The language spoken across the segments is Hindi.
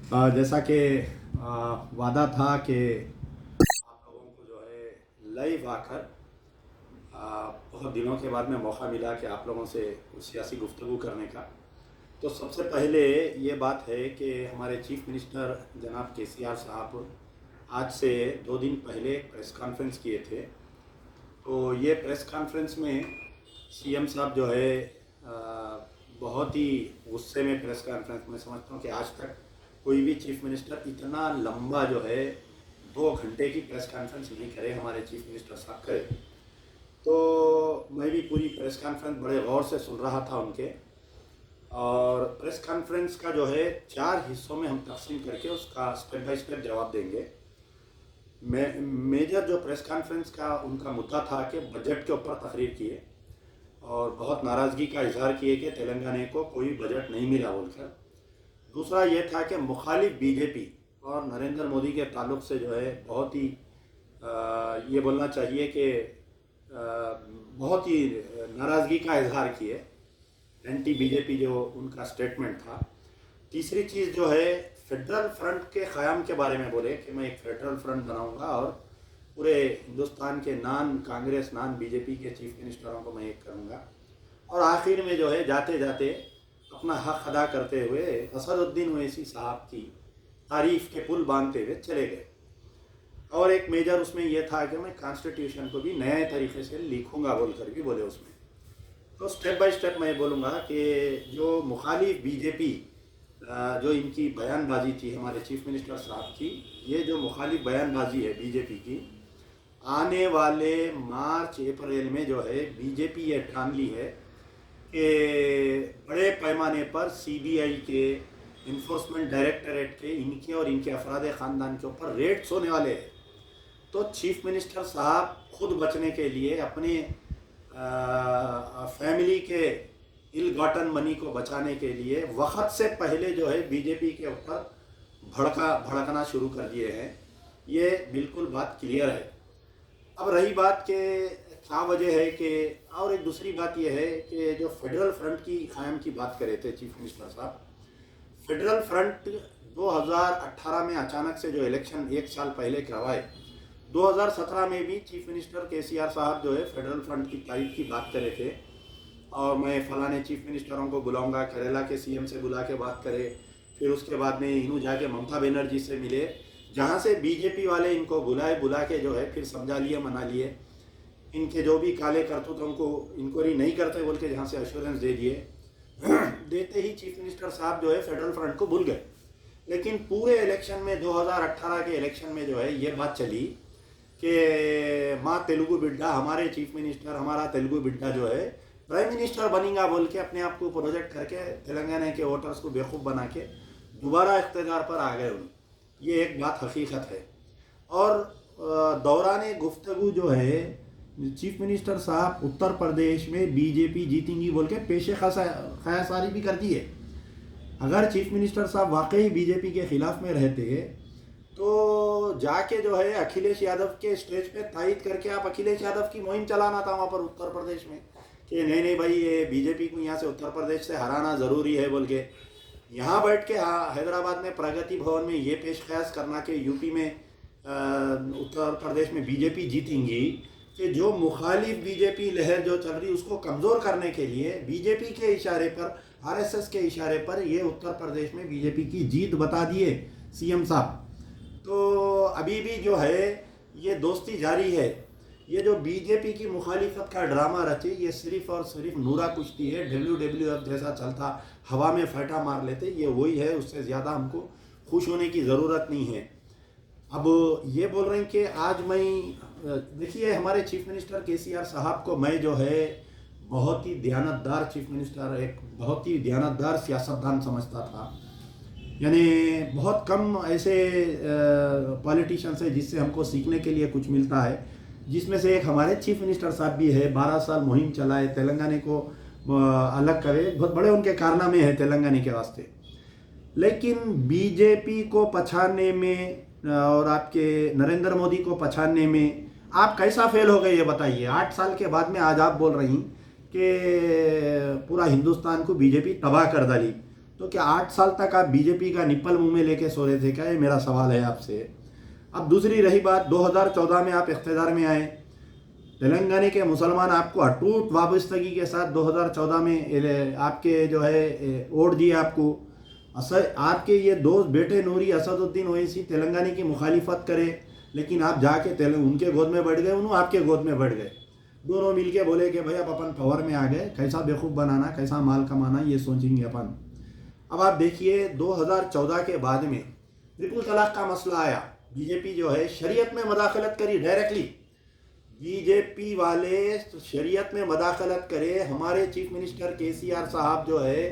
जैसा कि वादा था कि आप लोगों को जो है लाइव आकर बहुत दिनों के बाद में मौका मिला कि आप लोगों से कुछ सियासी गुफ्तगू करने का। तो सबसे पहले ये बात है कि हमारे चीफ मिनिस्टर जनाब केसीआर साहब आज से 2 दिन पहले प्रेस कॉन्फ्रेंस किए थे। तो ये प्रेस कॉन्फ्रेंस में सीएम साहब जो है बहुत ही गुस्से में प्रेस कॉन्फ्रेंस में, समझता हूँ कि आज तक कोई भी चीफ मिनिस्टर इतना लंबा जो है 2 घंटे की प्रेस कॉन्फ्रेंस नहीं करे, हमारे चीफ मिनिस्टर साहब करे। तो मैं भी पूरी प्रेस कॉन्फ्रेंस बड़े गौर से सुन रहा था उनके, और प्रेस कॉन्फ्रेंस का जो है 4 हिस्सों में हम तकसीम करके उसका स्टेप बाय स्टेप जवाब देंगे। मेजर जो प्रेस कॉन्फ्रेंस का उनका मुद्दा था कि बजट के ऊपर तकरीर किए और बहुत नाराज़गी का इजहार किए कि तेलंगाना को कोई बजट नहीं मिला बोलकर। दूसरा ये था कि मुखालिफ बीजेपी और नरेंद्र मोदी के ताल्लुक़ से जो है बहुत ही ये बोलना चाहिए कि बहुत ही नाराज़गी का इजहार किए, एंटी बीजेपी जो उनका स्टेटमेंट था। तीसरी चीज़ जो है फेडरल फ्रंट के क़याम के बारे में बोले कि मैं एक फेडरल फ्रंट बनाऊंगा और पूरे हिंदुस्तान के नॉन कांग्रेस नॉन बीजेपी के चीफ मिनिस्टरों को मैं एक करूंगा। और आखिर में जो है जाते जाते अपना हक अदा करते हुए असदुद्दीन ओवैसी साहब की तारीफ़ के पुल बांधते हुए चले गए। और एक मेजर उसमें यह था कि मैं कॉन्स्टिट्यूशन को भी नए तरीके से लिखूंगा बोलकर भी बोले उसमें। तो स्टेप बाय स्टेप मैं बोलूँगा कि जो मुखालिफ बीजेपी जो इनकी बयानबाजी थी हमारे चीफ मिनिस्टर साहब की, ये जो मुखालिफ बयानबाजी है बीजेपी की, आने वाले मार्च अप्रैल में जो है बीजेपी ये ठान ली है कि बड़े पैमाने पर सीबीआई के, इन्फोर्समेंट डायरेक्टरेट के, इनके और इनके अफराद ख़ानदान के ऊपर रेड्स होने वाले हैं। तो चीफ मिनिस्टर साहब खुद बचने के लिए, अपने फैमिली के इल गॉटन मनी को बचाने के लिए वक्त से पहले जो है बीजेपी के ऊपर भड़कना शुरू कर दिए हैं। ये बिल्कुल बात क्लियर है। अब रही बात के क्या वजह है कि, और एक दूसरी बात यह है कि जो फेडरल फ्रंट की क़याम की बात कर रहे थे चीफ मिनिस्टर साहब, फेडरल फ्रंट 2018 में अचानक से जो इलेक्शन 1 साल पहले करवाए, 2017 में भी चीफ मिनिस्टर केसीआर साहब जो है फेडरल फ्रंट की तारीफ की बात कर रहे थे और मैं फलाने चीफ मिनिस्टरों को बुलाऊंगा, केरला के सीएम से बुला के बात करे। फिर उसके बाद में इन्हों जाके ममता बनर्जी से मिले, जहाँ से बीजेपी वाले इनको बुला के जो है फिर समझा लिए, मना लिए। इनके जो भी काले करतूतों को इंक्वायरी नहीं करते बोल के जहाँ से अश्योरेंस दे दिए देते ही चीफ मिनिस्टर साहब जो है फेडरल फ्रंट को भूल गए। लेकिन पूरे इलेक्शन में 2018 के इलेक्शन में जो है ये बात चली कि माँ तेलुगु बिड्डा, हमारे चीफ मिनिस्टर, हमारा तेलुगु बिड्डा जो है प्राइम मिनिस्टर बनेगा बोल के अपने आप को प्रोजेक्ट करके तेलंगाना के वोटर्स को बेवकूफ़ बना के दोबारा इख्तियार पर आ गए उन। ये एक बात हकीकत है। और दौरान गुफ्तगू जो है चीफ मिनिस्टर साहब उत्तर प्रदेश में बीजेपी जीतेंगी बोल के पेशे ख़यासारी भी कर दी है। अगर चीफ मिनिस्टर साहब वाकई बीजेपी के ख़िलाफ़ में रहते तो जाके जो है अखिलेश यादव के स्टेज पे तायद करके आप अखिलेश यादव की मुहिम चलाना था वहाँ पर उत्तर प्रदेश में कि नहीं नहीं भाई ये बीजेपी को यहाँ से उत्तर प्रदेश से हराना ज़रूरी है बोल के। यहाँ बैठ के हैदराबाद में प्रगति भवन में ये पेश ख्यास करना कि यूपी में उत्तर प्रदेश में बीजेपी जीतेंगी, कि जो मुखालिफ बीजेपी लहर जो चल रही उसको कमज़ोर करने के लिए बीजेपी के इशारे पर, आरएसएस के इशारे पर ये उत्तर प्रदेश में बीजेपी की जीत बता दिए सीएम साहब। तो अभी भी जो है ये दोस्ती जारी है। ये जो बीजेपी की मुखालिफत का ड्रामा रचे ये सिर्फ और सिर्फ नूरा कुश्ती है, WWF जैसा चलता, हवा में फटा मार लेते, ये वही है। उससे ज़्यादा हमको खुश होने की ज़रूरत नहीं है। अब ये बोल रहे हैं कि आज मैं, देखिए हमारे चीफ मिनिस्टर केसीआर साहब को मैं जो है बहुत ही दयानतदार चीफ मिनिस्टर, एक बहुत ही दयानतदार सियासतदान समझता था। यानी बहुत कम ऐसे पॉलिटिशियंस है जिससे हमको सीखने के लिए कुछ मिलता है, जिसमें से एक हमारे चीफ मिनिस्टर साहब भी है। 12 साल मुहिम चलाए, तेलंगाना को अलग करे, बहुत बड़े उनके कारनामे हैं तेलंगाना के वास्ते। लेकिन बीजेपी को पछाड़ने में और आपके नरेंद्र मोदी को पछाड़ने में आप कैसा फेल हो गए ये बताइए। 8 साल के बाद में आज आप बोल रही कि पूरा हिंदुस्तान को बीजेपी तबाह कर डाली। तो क्या 8 साल तक आप बीजेपी का निप्पल मुंह में लेके सो रहे थे क्या? ये मेरा सवाल है आपसे। अब दूसरी रही बात, 2014 में आप इख्तियार में आए, तेलंगाना के मुसलमान आपको अटूट वाबस्तगी के साथ 2014 में आपके जो है वोट दिए आपको। आपके ये दोस्त बेटे नूरी असदुद्दीन ओवैसी तेलंगाना की मुखालिफत करे, लेकिन आप जाके उनके गोद में बैठ गए, उन्होंने आपके गोद में बैठ गए। दोनों मिलके बोले कि भाई अब अपन पावर में आ गए, कैसा बेवकूफ़ बनाना, कैसा माल कमाना, ये सोचेंगे अपन। अब आप देखिए 2014 के बाद में ट्रिपल तलाक का मसला आया, बीजेपी जो है शरीयत में मदाखलत करी डायरेक्टली। बीजेपी वाले शरीयत में मदाखलत करे। हमारे चीफ मिनिस्टर केसीआर साहब जो है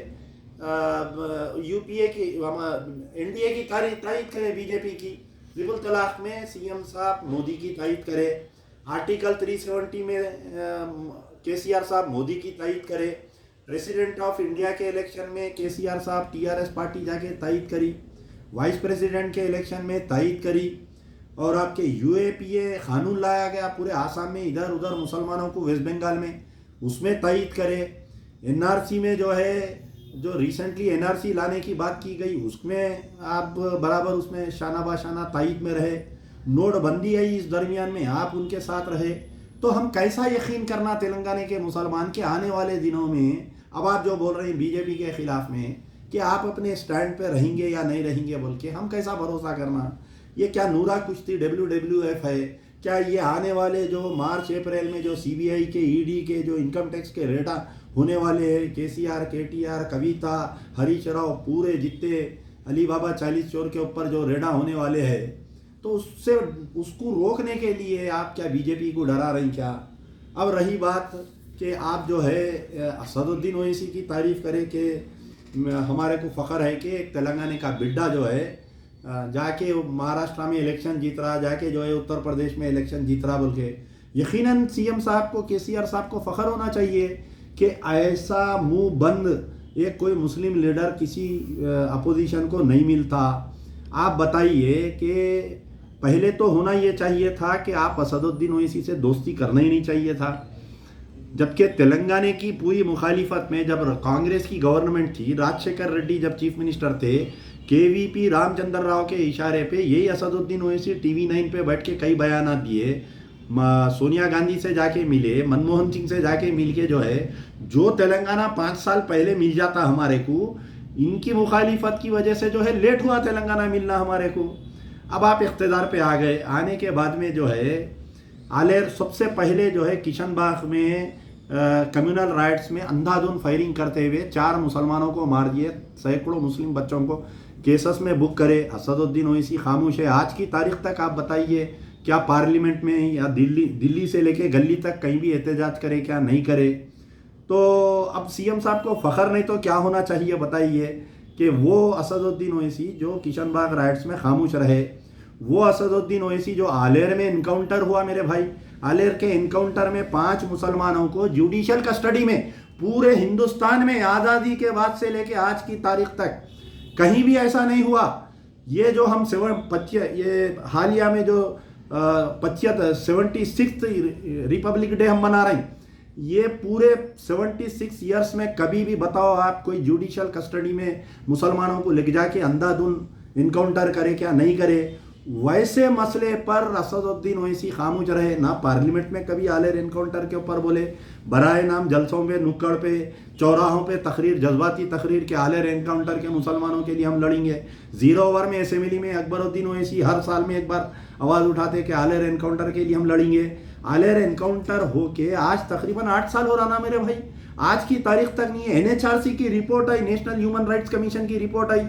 यूपीए की एनडीए की तायद करे, बीजेपी की ट्रिपल तलाक में सीएम साहब मोदी की तायद करे। आर्टिकल 370 में केसीआर साहब मोदी की तायद करे। प्रेसिडेंट ऑफ इंडिया के इलेक्शन में केसीआर साहब टीआरएस पार्टी जाके तायद करी। वाइस प्रेसिडेंट के इलेक्शन में तायद करी। और आपके यूएपीए कानून लाया गया पूरे आसाम में, इधर उधर मुसलमानों को, वेस्ट बंगाल में, उसमें तायद करे। एनआरसी में जो है, जो रिसेंटली एनआरसी लाने की बात की गई, उसमें आप बराबर उसमें शाना बाशाना तायद में रहे। नोटबंदी आई, इस दरमियान में आप उनके साथ रहे। तो हम कैसा यकीन करना तेलंगाना के मुसलमान के आने वाले दिनों में, अब आप जो बोल रहे हैं बीजेपी के खिलाफ में कि आप अपने स्टैंड पे रहेंगे या नहीं रहेंगे बोल के, हम कैसा भरोसा करना? ये क्या नूरा कुश्ती WWF है क्या? ये आने वाले जो मार्च अप्रैल में जो सीबीआई के, ईडी के जो इनकम टैक्स के रेटा होने वाले हैं, केसीआर, केटीआर, कविता, हरीश राव, पूरे जितने अली बाबा 40 चोर के ऊपर जो रेडा होने वाले हैं, तो उससे उसको रोकने के लिए आप क्या बीजेपी को डरा रही क्या? अब रही बात कि आप जो है असदुद्दीन ओवैसी की तारीफ करें कि हमारे को फ़ख्र है कि एक तेलंगाना का बिड्डा जो है जाके महाराष्ट्र में इलेक्शन जीत रहा, जाके जो है उत्तर प्रदेश में इलेक्शन जीत रहा बोल के, यकीनन सीएम साहब को, केसीआर साहब को फ़ख्र होना चाहिए कि ऐसा मुंह बंद एक कोई मुस्लिम लीडर किसी अपोजिशन को नहीं मिलता। आप बताइए कि पहले तो होना ये चाहिए था कि आप असदुद्दीन ओवैसी से दोस्ती करना ही नहीं चाहिए था, जबकि तेलंगाना की पूरी मुखालिफत में जब कांग्रेस की गवर्नमेंट थी, राजशेखर रेड्डी जब चीफ मिनिस्टर थे, केवीपी रामचंद्र राव के इशारे पे यही असदुद्दीन ओवैसी TV9 पे बैठ के कई बयान दिए, सोनिया गांधी से जाके मिले, मनमोहन सिंह से जाके मिल के जो है, जो तेलंगाना 5 साल पहले मिल जाता हमारे को, इनकी मुखालिफत की वजह से जो है लेट हुआ तेलंगाना मिलना हमारे को। अब आप इख्तियार पे आ गए, आने के बाद में जो है आलेर सबसे पहले जो है किशनबाग में कम्युनल राइट्स में अंधाधुंध फायरिंग करते हुए 4 मुसलमानों को मार दिए, सैकड़ों मुस्लिम बच्चों को केसेस में बुक करे। असदुद्दीन ओवैसी खामोश है आज की तारीख तक। आप बताइए क्या पार्लियामेंट में या दिल्ली से लेके गली तक कहीं भी एहतजाज करे क्या? नहीं करे। तो अब सीएम साहब को फ़ख्र नहीं तो क्या होना चाहिए बताइए कि वो असदुद्दीन ओवैसी जो किशनबाग राइट्स में खामोश रहे, वो असदुद्दीन ओवैसी जो आलेर में इनकाउंटर हुआ मेरे भाई, आलेर के इनकाउंटर में 5 मुसलमानों को जुडिशियल कस्टडी में, पूरे हिंदुस्तान में आज़ादी के बाद से लेके आज की तारीख तक कहीं भी ऐसा नहीं हुआ। ये जो हम ये हालिया में जो 76th रिपब्लिक डे हम मना रहे हैं, ये पूरे 76 ईयर्स में कभी भी बताओ आप कोई जुडिशियल कस्टडी में मुसलमानों को लेके जाके अंधाधुंध इनकाउंटर करे क्या? नहीं करे। वैसे मसले पर असदुद्दीन ओवैसी खामोश रहे ना। पार्लियामेंट में कभी आलेर इनकाउंटर के ऊपर बोले, बराए नाम जलसों पे, नुक्कड़ पे, चौराहों पे तकरीर, जज्बाती तकरीर के आलेर इनकाउंटर के मुसलमानों के लिए हम लड़ेंगे। 0 ओवर में असेंबली में अकबरुद्दीन ओवैसी हर साल में एक बार आवाज़ उठाते कि आलेर इनकाउंटर के लिए हम लड़ेंगे। आलेर इनकाउंटर होके आज तकरीबन 8 साल हो रहा ना मेरे भाई, आज की तारीख तक नहीं है। NHRC की रिपोर्ट आई, नेशनल ह्यूमन राइट्स कमीशन की रिपोर्ट आई,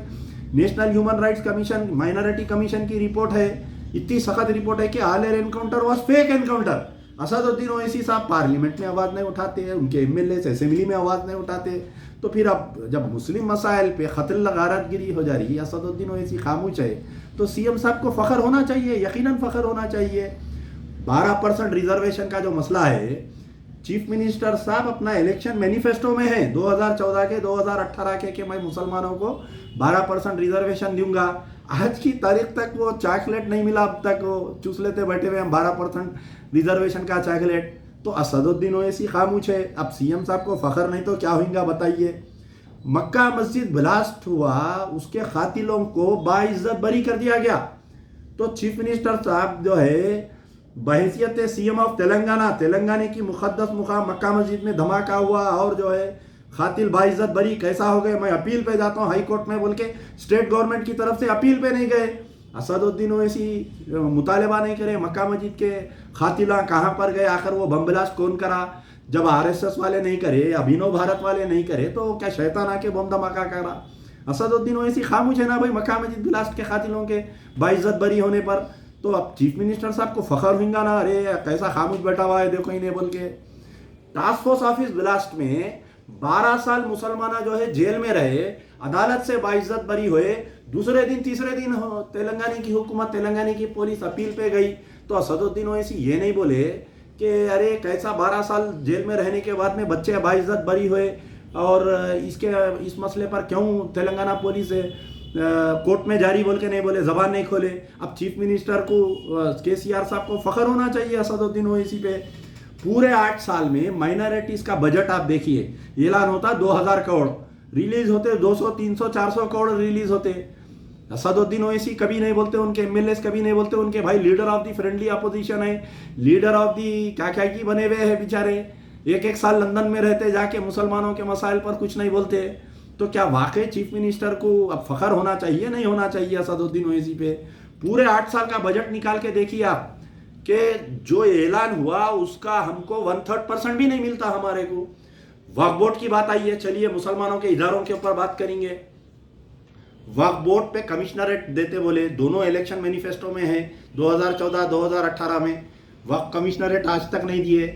national human rights commission, minority commission की रिपोर्ट है, इतनी सख्त रिपोर्ट है कि Aler encounter was fake encounter. Asaduddin Owaisi साहब पार्लियामेंट में आवाज़ नहीं उठाते हैं, उनके MLA असेंबली में आवाज़ नहीं उठाते, तो फिर अब जब मुस्लिम मसाइल पे ख़त्ल गारतगिरी हो जा रही है, असदुद्दीन ओवैसी खामोश है, तो सीएम साहब को फ़ख्र होना चाहिए, यकीनन फ़ख्र होना चाहिए। 12% रिजर्वेशन का जो मसला है, चीफ मिनिस्टर साहब अपना इलेक्शन मैनिफेस्टो में है 2014 के 2018 के कि मैं मुसलमानों को 12% रिजर्वेशन दूंगा। आज की तारीख तक वो चॉकलेट नहीं मिला, अब तक वो चूस लेते बैठे हुए हम 12% रिजर्वेशन का चॉकलेट। तो असदुद्दीन ओवैसी खामोश है। अब सीएम साहब को फ़ख्र नहीं तो क्या होगा बताइए। मक्का मस्जिद ब्लास्ट हुआ, उसके कातिलों को बाइज्जत बरी कर दिया गया। तो चीफ मिनिस्टर साहब जो है बहैसियत सीएम ऑफ तेलंगाना, तेलंगाना की मुक़द्दस मुकाम मक्का मस्जिद में धमाका हुआ और जो है कातिल बाइज्जत बरी कैसा हो गए, मैं अपील पे जाता हूँ हाई कोर्ट में बोल के स्टेट गवर्नमेंट की तरफ से अपील पे नहीं गए। असदुद्दीन ओवैसी मुतालबा नहीं करे मक्का मस्जिद के कातिला कहाँ पर गए, आखिर वो बम ब्लास्ट कौन करा। जब आरएसएस वाले नहीं करे, अभिनव भारत वाले नहीं करे, तो क्या शैतान आके बम धमाका करा। असदुद्दीन ओवैसी खामोश है ना भाई मक्का मस्जिद ब्लास्ट के कातिलों के बाइज्जत बरी होने पर। तो अब चीफ मिनिस्टर साहब को फखर होगा ना, अरे कैसा खामोश बैठा हुआ है देखो इन्हें बोल के। टास्क फोर्स ऑफिस ब्लास्ट में 12 साल मुसलमान जो है जेल में रहे, अदालत से बाइज्जत बरी हुए, दूसरे दिन तीसरे दिन तेलंगाना की हुकूमत, तेलंगाना की पुलिस अपील पे गई। तो असदुद्दीन ओवैसी ये नहीं बोले कि अरे कैसा 12 साल जेल में रहने के बाद में बच्चे बाइज्जत बरी हुए और इस मसले पर क्यों तेलंगाना पुलिस कोर्ट में जारी बोल के नहीं बोले, जबान नहीं खोले। अब चीफ मिनिस्टर को केसीआर साहब को फख्र होना चाहिए असदुद्दीन ओवैसी पे। पूरे 8 साल में माइनॉरिटीज का बजट आप देखिए, ऐलान होता 2000 करोड़, रिलीज होते 200 300 400 करोड़ रिलीज होते। असदुद्दीन ओवैसी कभी नहीं बोलते, उनके एमएलएस कभी नहीं बोलते, उनके भाई leader of the friendly opposition है, लीडर ऑफ द क्या क्या की बने हुए हैं बेचारे, एक साल लंदन में रहते, जाके मुसलमानों के मसाइल पर कुछ नहीं बोलते। तो क्या वाकई चीफ मिनिस्टर को अब फख्र होना चाहिए, नहीं होना चाहिए असदुद्दीन ओवैसी पे? पूरे 8 साल का बजट निकाल के देखिए आप कि जो ऐलान हुआ उसका हमको 1/3% भी नहीं मिलता हमारे को। वक्फ बोर्ड की बात आई है, चलिए मुसलमानों के इदारों के ऊपर बात करेंगे। वक्फ बोर्ड पे कमिश्नरेट देते बोले, दोनों इलेक्शन मैनिफेस्टो में है, 2014-2018 में वक्फ कमिश्नरेट आज तक नहीं दिए।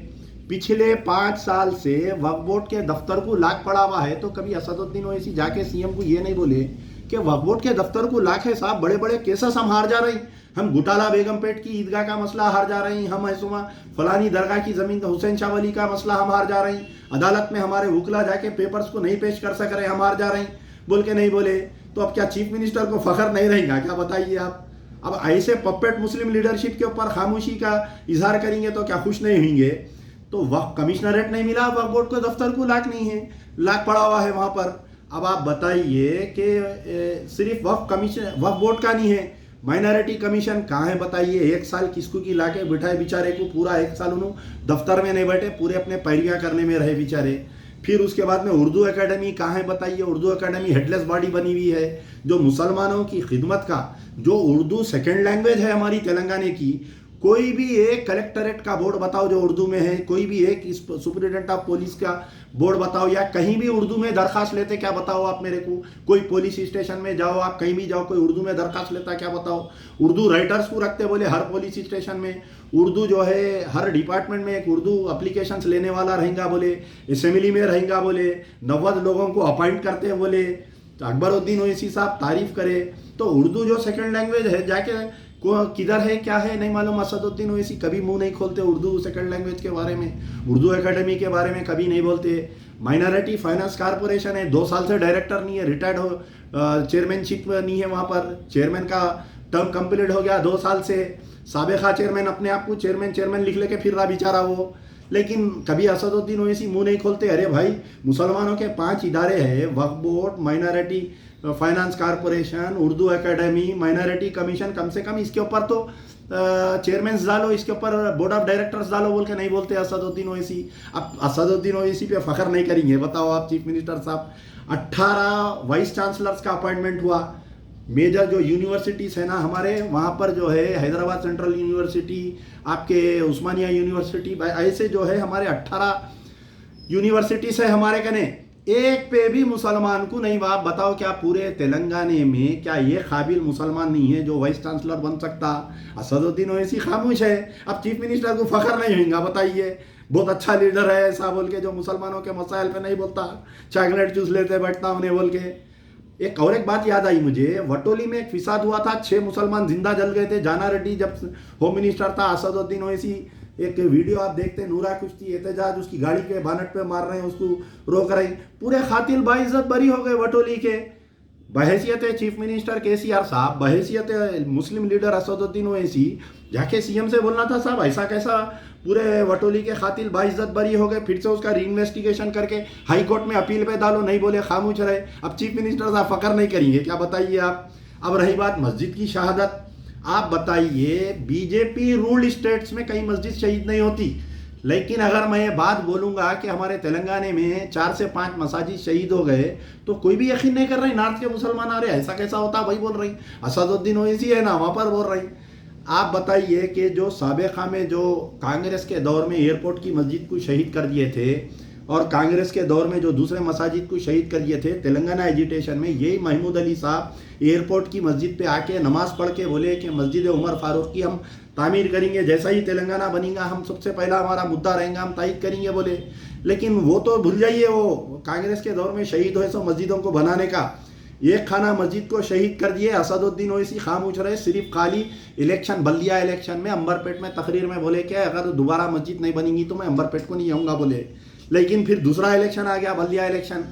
पिछले 5 साल से वक्फ बोर्ड के दफ्तर को लाख पड़ा हुआ है। तो कभी असदुद्दीन ओवैसी जाके सीएम को ये नहीं बोले कि वक्फ बोर्ड के दफ्तर को लाख है साहब, बड़े बड़े केसेस हम हार जा रहे हैं, हम घुटाला बेगमपेट की ईदगाह का मसला हार जा रहे हैं, हम ऐसुमा फलानी दरगाह की जमीन हुसैन शाह वली का मसला हम हार जा रहे हैं, अदालत में हमारे वकला जाके पेपर्स को नहीं पेश कर सक रहे, हम हार जा रहे हैं बोल के नहीं बोले। तो अब क्या चीफ मिनिस्टर को फख्र नहीं रहेगा क्या, बताइए आप? अब ऐसे पपेट मुस्लिम लीडरशिप के ऊपर खामोशी का इजहार करेंगे तो क्या खुश नहीं होंगे? तो वक्फ कमिश्नरेट नहीं मिला, वक्फ बोर्ड के दफ्तर को लाख नहीं है, लाख पड़ा हुआ है वहां पर। अब आप बताइए कि सिर्फ वक्फ बोर्ड का नहीं है, माइनॉरिटी कमीशन कहाँ है बताइए? 1 साल किसको की लाके बिठाए बेचारे को, पूरा 1 साल उन्होंने दफ्तर में नहीं बैठे, पूरे अपने पैरियाँ करने में रहे बेचारे। फिर उसके बाद में उर्दू एकेडमी कहाँ है बताइए? उर्दू एकेडमी हेडलेस बॉडी बनी हुई है, जो मुसलमानों की खिदमत का, जो उर्दू सेकेंड लैंग्वेज है हमारी तेलंगाना की। कोई भी एक कलेक्टरेट का बोर्ड बताओ जो उर्दू में है, कोई भी एक सुपरिटेंडेंट ऑफ पुलिस का बोर्ड बताओ, या कहीं भी उर्दू में दरखास्त लेते क्या बताओ आप मेरे को? कोई पुलिस स्टेशन में जाओ, आप कहीं भी जाओ, कोई उर्दू में दरखास्त लेता क्या बताओ? उर्दू राइटर्स को रखते बोले हर पुलिस स्टेशन में, उर्दू जो है हर डिपार्टमेंट में एक उर्दू अप्लीकेशंस लेने वाला रहेगा बोले, असेंबली में रहेगा बोले, 90 लोगों को अपॉइंट करते बोले। तो अकबरुद्दीन ओवैसी साहब तारीफ करे। तो उर्दू जो सेकेंड लैंग्वेज है, जाके किधर है क्या है नहीं मालूम। असदुद्दीन ओवैसी कभी मुंह नहीं खोलते उर्दू सेकंड लैंग्वेज के बारे में, उर्दू एकेडमी के बारे में कभी नहीं बोलते। माइनॉरिटी फाइनेंस कॉरपोरेशन है, 2 साल से डायरेक्टर नहीं है, रिटायर्ड हो, चेयरमैनशिप नहीं है वहाँ पर, चेयरमैन का टर्म कंप्लीट हो गया 2 साल से, साबिका चेयरमैन अपने आप को चेयरमैन लिख लेके फिर रहा बेचारा वो। लेकिन कभी असदुद्दीन ओवैसी मुंह नहीं खोलते। अरे भाई, मुसलमानों के 5 इदारे हैं, वक्फ board, minority finance corporation, Urdu academy, minority commission, कम से कम इसके ऊपर तो चेयरमैन डालो, इसके ऊपर बोर्ड ऑफ डायरेक्टर्स डालो बोल के नहीं बोलते असदुद्दीन ओवैसी। अब असदुद्दीन ओवैसी पे फख्र नहीं करेंगे बताओ आप चीफ मिनिस्टर साहब? 18 वाइस चांसलर्स का अपॉइंटमेंट हुआ। मेजर जो यूनिवर्सिटीज़ है ना हमारे, वहाँ पर जो है हैदराबाद सेंट्रल यूनिवर्सिटी, आपके उस्मानिया यूनिवर्सिटी, ऐसे जो है हमारे 18 यूनिवर्सिटीज़ है हमारे कने, एक पे भी मुसलमान को नहीं। आप बताओ क्या पूरे तेलंगाना में क्या ये काबिल मुसलमान नहीं है जो वाइस चांसलर बन सकता? असदुद्दीन ओवैसी खामोश है। अब चीफ मिनिस्टर को फख्र नहीं होगा बताइए? बहुत अच्छा लीडर है ऐसा बोल के, जो मुसलमानों के मसाइल पे नहीं बोलता, चॉकलेट चूस लेते बैठता उन्हें बोल के। एक बात याद आई मुझे, वटोली में एक फिसाद हुआ था, 6 मुसलमान जिंदा जल गए थे। जाना रेड्डी जब होम मिनिस्टर था, असदुद्दीन ओवैसी, एक वीडियो आप देखते हैं, नूरा कुश्ती एहतजाज, उसकी गाड़ी के बानट पे मार रहे हैं, उसको रोक रहे हैं, पूरे खातिल बाइज्जत बरी हो गए वटोली के। बहैसियत चीफ मिनिस्टर केसीआर साहब, बहैसियत मुस्लिम लीडर असदुद्दीन ओवैसी जाके सीएम से बोलना था, साहब ऐसा कैसा पूरे वटोली के खातिल बाइज्जत बरी हो गए, फिर से उसका री इन्वेस्टिगेशन करके हाई कोर्ट में अपील पे डालो, नहीं बोले खामोश रहे। अब चीफ मिनिस्टर साहब फकर नहीं करेंगे क्या, बताइए आप। अब रही बात मस्जिद की शहादत, आप बताइए बीजेपी रूल्ड स्टेट्स में कहीं मस्जिद शहीद नहीं होती, लेकिन अगर मैं ये बात बोलूँगा कि हमारे तेलंगाना में 4 से 5 मसाजिद शहीद हो गए तो कोई भी यकीन नहीं कर रही, नॉर्थ के मुसलमान आ रहे ऐसा कैसा होता, वही बोल रही असदुद्दीन ओवैसी है ना, वहाँ पर बोल रही। आप बताइए कि जो साबिक़ा में जो कांग्रेस के दौर में एयरपोर्ट की मस्जिद को शहीद कर दिए थे और कांग्रेस के दौर में जो दूसरे मसाजिद को शहीद कर दिए थे, तेलंगाना एजिटेशन में यही महमूद अली साहब एयरपोर्ट की मस्जिद पे आके नमाज़ पढ़ के बोले कि मस्जिद उमर फारूक की हम तामीर करेंगे, जैसा ही तेलंगाना बनेगा हम सबसे पहला हमारा मुद्दा रहेगा, हम तायद करेंगे बोले। लेकिन वो तो भूल जाइए, वो कांग्रेस के दौर में शहीद हुए सो मस्जिदों को बनाने का, एक खाना मस्जिद को शहीद कर दिए। असदुद्दीन ओवैसी खामोश रहे, सिर्फ खाली इलेक्शन बल्दिया इलेक्शन में अंबरपेट में तकरीर में बोले कि अगर दोबारा मस्जिद नहीं बनेगी तो मैं अंबरपेट को नहीं आऊँगा बोले। लेकिन फिर दूसरा इलेक्शन आ गया, बल्दिया इलेक्शन।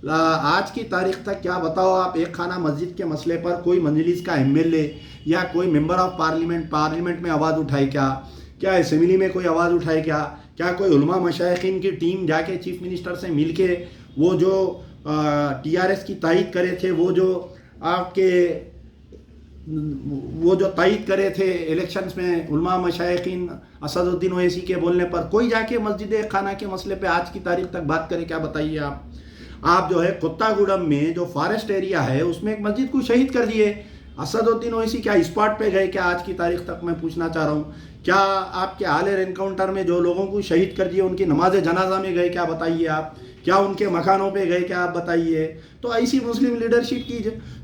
आज की तारीख तक क्या बताओ आप, एक खाना मस्जिद के मसले पर कोई मजलिस का एमएलए या कोई मेंबर ऑफ पार्लियामेंट में आवाज़ उठाए क्या असेंबली में कोई आवाज़ उठाए क्या कोई उलमा मशाइखीन की टीम जाके चीफ मिनिस्टर से मिल के वो जो टीआरएस की तायद करे थे, वो जो तायद करे थे इलेक्शंस में उलमा मशाइखीन असदुद्दीन ओवैसी के बोलने पर, कोई जाके मस्जिद खाना के मसले पे आज की तारीख तक बात करे क्या, बताइए आप जो है कोत्तागुडम में जो फॉरेस्ट एरिया है उसमें एक मस्जिद को शहीद कर दिए। असदुद्दीन ओवैसी क्या स्पॉट पे गए क्या, आज की तारीख तक मैं पूछना चाह रहा हूँ। क्या आपके आलेर एनकाउंटर में जो लोगों को शहीद कर दिए उनकी नमाज जनाजा में गए क्या, बताइए आप। क्या उनके मकानों पे गए क्या, आप बताइए। तो ऐसी मुस्लिम लीडरशिप की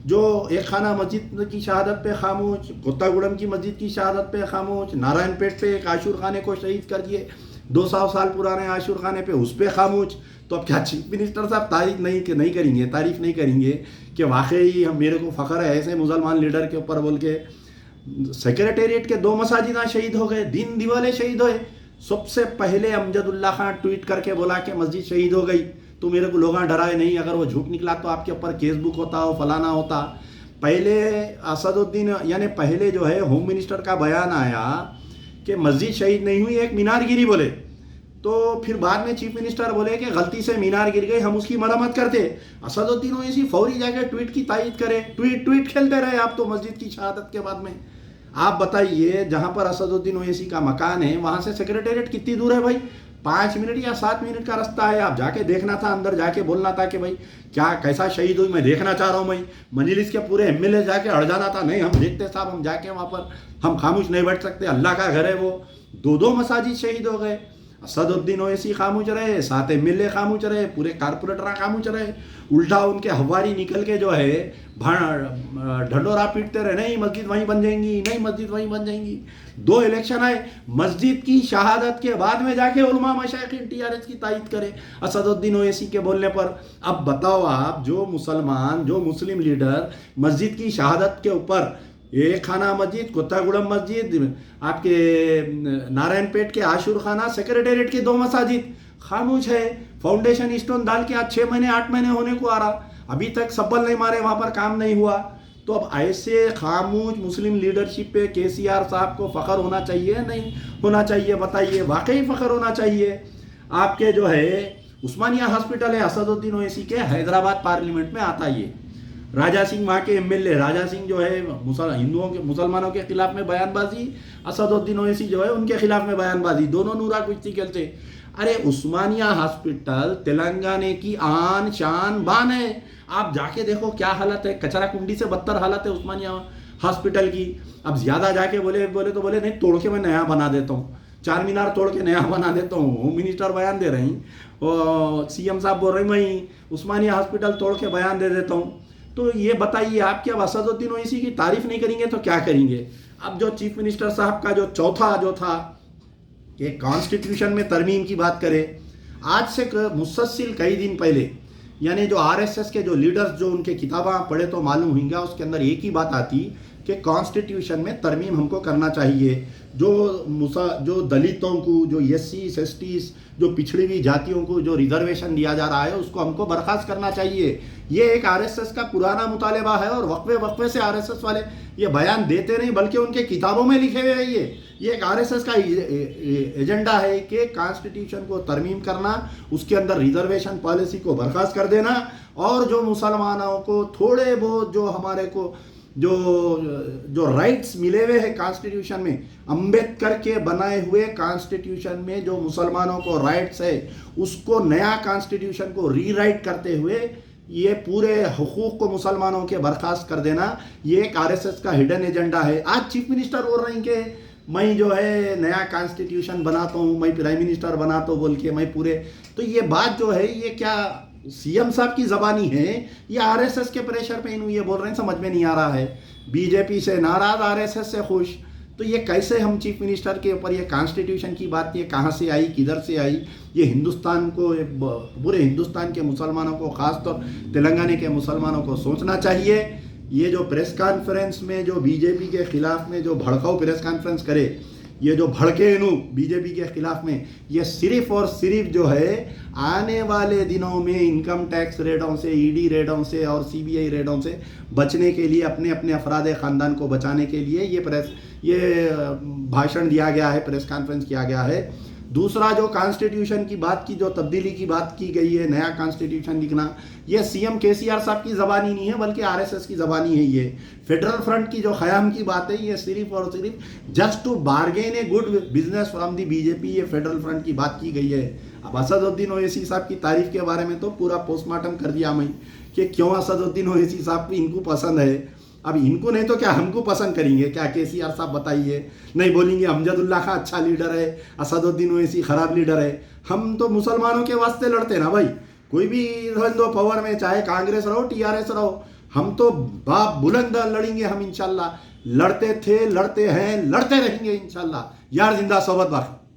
जो एक खाना मस्जिद की शहादत पे खामोश, कोत्तागुडम की मस्जिद की शहादत पे खामोश, नारायणपेट पे एक आशूर खाने को शहीद कर दिए, 200 साल पुराने आशूर खाने पे उस पर खामोश। तो अब क्या चीफ मिनिस्टर साहब तारीफ नहीं करेंगे कि वाकई हम, मेरे को फ़ख्र है ऐसे मुसलमान लीडर के ऊपर बोल के। सेक्रेटेरिएट के 2 मसाजिद शहीद हो गए, दिन दिवाले शहीद हुए। सबसे पहले अमजदुल्ला खान ट्वीट करके बोला कि मस्जिद शहीद हो गई, तो मेरे को लोग डराए नहीं, अगर वो झूठ निकला तो आपके ऊपर केस बुक होता हो, फलाना होता। पहले असदुद्दीन यानी पहले जो है होम मिनिस्टर का बयान आया कि मस्जिद शहीद नहीं हुई, एक मीनार गिरी बोले। तो फिर बाद में चीफ मिनिस्टर बोले कि गलती से मीनार गिर गई, हम उसकी मरम्मत करते। असदुद्दीन ओवैसी फौरी जाके ट्वीट की तायद करे, ट्वीट खेलते रहे आप तो मस्जिद की शहादत के बाद में। आप बताइए जहाँ पर असदुद्दीन ओवैसी का मकान है वहाँ से सेक्रेटेरिएट कितनी दूर है भाई, 5 मिनट या 7 मिनट का रास्ता है। आप जाके देखना था, अंदर जाके बोलना था कि भाई क्या कैसा शहीद हुई, मैं देखना चाह रहा हूँ। मैं मजलिस के पूरे एमएलए जाके अड़ जाना था, नहीं हम देखते साहब, हम जाके वहाँ पर हम खामोश नहीं बैठ सकते, अल्लाह का घर है वो। 2 मसाजिद शहीद हो गए, असदुद्दीन ओवैसी खामोश रहे, 7 एमएलए खामोश रहे, पूरे कारपोरेटर खामोश रहे। उल्टा उनके हवारी निकल के जो है ढंडोरा पीटते रहे, नहीं मस्जिद वहीं बन जाएंगी, नहीं मस्जिद वहीं बन जाएंगी। 2 इलेक्शन आए, मस्जिद की शहादत के बाद में जाके उलमा मशाइखीन टीआरएस की तायद करे असदुद्दीन ओवैसी के बोलने पर। अब बताओ आप, जो मुस्लिम लीडर मस्जिद की शहादत के ऊपर, एक खाना मस्जिद, कोत्तागुडम मस्जिद, आपके नारायणपेट के आशूर खाना, सेक्रेटेरिएट के 2 मसाजिद खामोश है। फाउंडेशन स्टोन डाल के आज 6 महीने 8 महीने होने को आ रहा, अभी तक सब्बल नहीं मारे, वहाँ पर काम नहीं हुआ। तो अब ऐसे खामोश मुस्लिम लीडरशिप पे केसीआर साहब को फ़ख्र होना चाहिए नहीं होना चाहिए, बताइए। वाकई फ़ख्र होना चाहिए। आपके जो है उस्मानिया हॉस्पिटल है असदुद्दीन ओवैसी के, हैदराबाद पार्लियामेंट में आता है। राजा सिंह वहाँ के एमएलए, राजा सिंह जो है मुसलमानों के खिलाफ में बयानबाजी, असदुद्दीन ओवैसी जो है उनके खिलाफ में बयानबाजी, दोनों नूरा कुश्ती खेलते। अरे उस्मानिया हॉस्पिटल तेलंगाना की आन शान बान है, आप जाके देखो क्या हालत है, कचरा कुंडी से बदतर हालत है उस्मानिया हॉस्पिटल की। अब ज़्यादा जाके बोले तो बोले नहीं, तोड़ के मैं नया बना देता हूँ, 4 मीनार तोड़ के नया बना देता हूँ। होम मिनिस्टर बयान दे रही और सीएम साहब बोल रहे मैं उस्मानिया हॉस्पिटल तोड़ के बयान दे देता हूँ। तो ये बताइए आप, क्या असदुद्दीन ओवैसी की तारीफ नहीं करेंगे तो क्या करेंगे। अब जो चीफ मिनिस्टर साहब का जो चौथा जो था कि कॉन्स्टिट्यूशन में तरमीम की बात करें, आज से मुसलसिल कई दिन पहले, यानी जो आरएसएस के जो लीडर्स जो उनके किताबें पढ़े तो मालूम होंगे, उसके अंदर एक ही बात आती कि कॉन्स्टिट्यूशन में तरमीम हमको करना चाहिए। जो दलितों को, जो एससीज एसटीज, जो पिछड़ी हुई जातियों को जो रिजर्वेशन दिया जा रहा है उसको हमको बर्खास्त करना चाहिए। ये एक आरएसएस का पुराना मुतालबा है और वक्फे वक्फे से आरएसएस वाले ये बयान देते नहीं बल्कि उनके किताबों में लिखे हुए हैं। ये एक आरएसएस का एजेंडा है कि कॉन्स्टिट्यूशन को तरमीम करना, उसके अंदर रिजर्वेशन पॉलिसी को बर्खास्त कर देना और जो मुसलमानों को थोड़े बहुत जो हमारे को जो राइट्स मिले हुए हैं कॉन्स्टिट्यूशन में, अंबेडकर के बनाए हुए कॉन्स्टिट्यूशन में जो मुसलमानों को राइट्स है उसको नया कॉन्स्टिट्यूशन को रीराइट करते हुए ये पूरे हुकूक को मुसलमानों के बर्खास्त कर देना, ये एक आरएसएस का हिडन एजेंडा है। आज चीफ मिनिस्टर बोल रहे हैं कि मैं जो है नया कॉन्स्टिट्यूशन बनाता हूँ, मैं प्राइम मिनिस्टर बनाता हूँ बोल के, मैं पूरे, तो ये बात जो है ये क्या सीएम साहब की ज़बानी है या आरएसएस के प्रेशर पे इन्हों ये बोल रहे हैं, समझ में नहीं आ रहा है। बीजेपी से नाराज, आरएसएस से खुश, तो ये कैसे हम चीफ मिनिस्टर के ऊपर ये कॉन्स्टिट्यूशन की बात, ये कहाँ से आई, किधर से आई, ये हिंदुस्तान को, पूरे हिंदुस्तान के मुसलमानों को, खासतौर तेलंगाना के मुसलमानों को सोचना चाहिए। ये जो प्रेस कॉन्फ्रेंस में जो बीजेपी के खिलाफ में जो भड़काऊ प्रेस कॉन्फ्रेंस करे, ये जो भड़के इनू बीजेपी के खिलाफ में, ये सिर्फ और सिर्फ जो है आने वाले दिनों में इनकम टैक्स रेडों से, ईडी रेडों से और सीबीआई रेडों से बचने के लिए, अपने अपने अफराद ख़ानदान को बचाने के लिए ये भाषण दिया गया है, प्रेस कॉन्फ्रेंस किया गया है। दूसरा जो कॉन्स्टिट्यूशन की बात की, जो तब्दीली की बात की गई है, नया कॉन्स्टिट्यूशन लिखना, ये सीएम केसीआर साहब की ज़बानी नहीं है बल्कि आरएसएस की ज़बानी है। ये फेडरल फ्रंट की जो ख़याम की बात है, ये सिर्फ और सिर्फ just to bargain a good business from the BJP, ये फेडरल फ्रंट की बात की गई है। अब असदुद्दीन ओवैसी साहब की तारीफ के बारे में तो पूरा पोस्टमार्टम कर दिया मैं कि क्यों असदुद्दीन ओवैसी साहब इनको पसंद है। अब इनको नहीं तो क्या हमको पसंद करेंगे क्या? केसीआर साहब बताइए। नहीं बोलेंगे अमजदुल्ला खां अच्छा लीडर है, असदुद्दीन ओवैसी खराब लीडर है। हम तो मुसलमानों के वास्ते लड़ते ना भाई, कोई भी दो पावर में, चाहे कांग्रेस रहो टीआरएस रहो, हम तो बाप बुलंद लड़ेंगे। हम इंशाल्लाह लड़ते थे, लड़ते हैं, लड़ते रहेंगे इंशाल्लाह। यार जिंदा सोबत बाकी।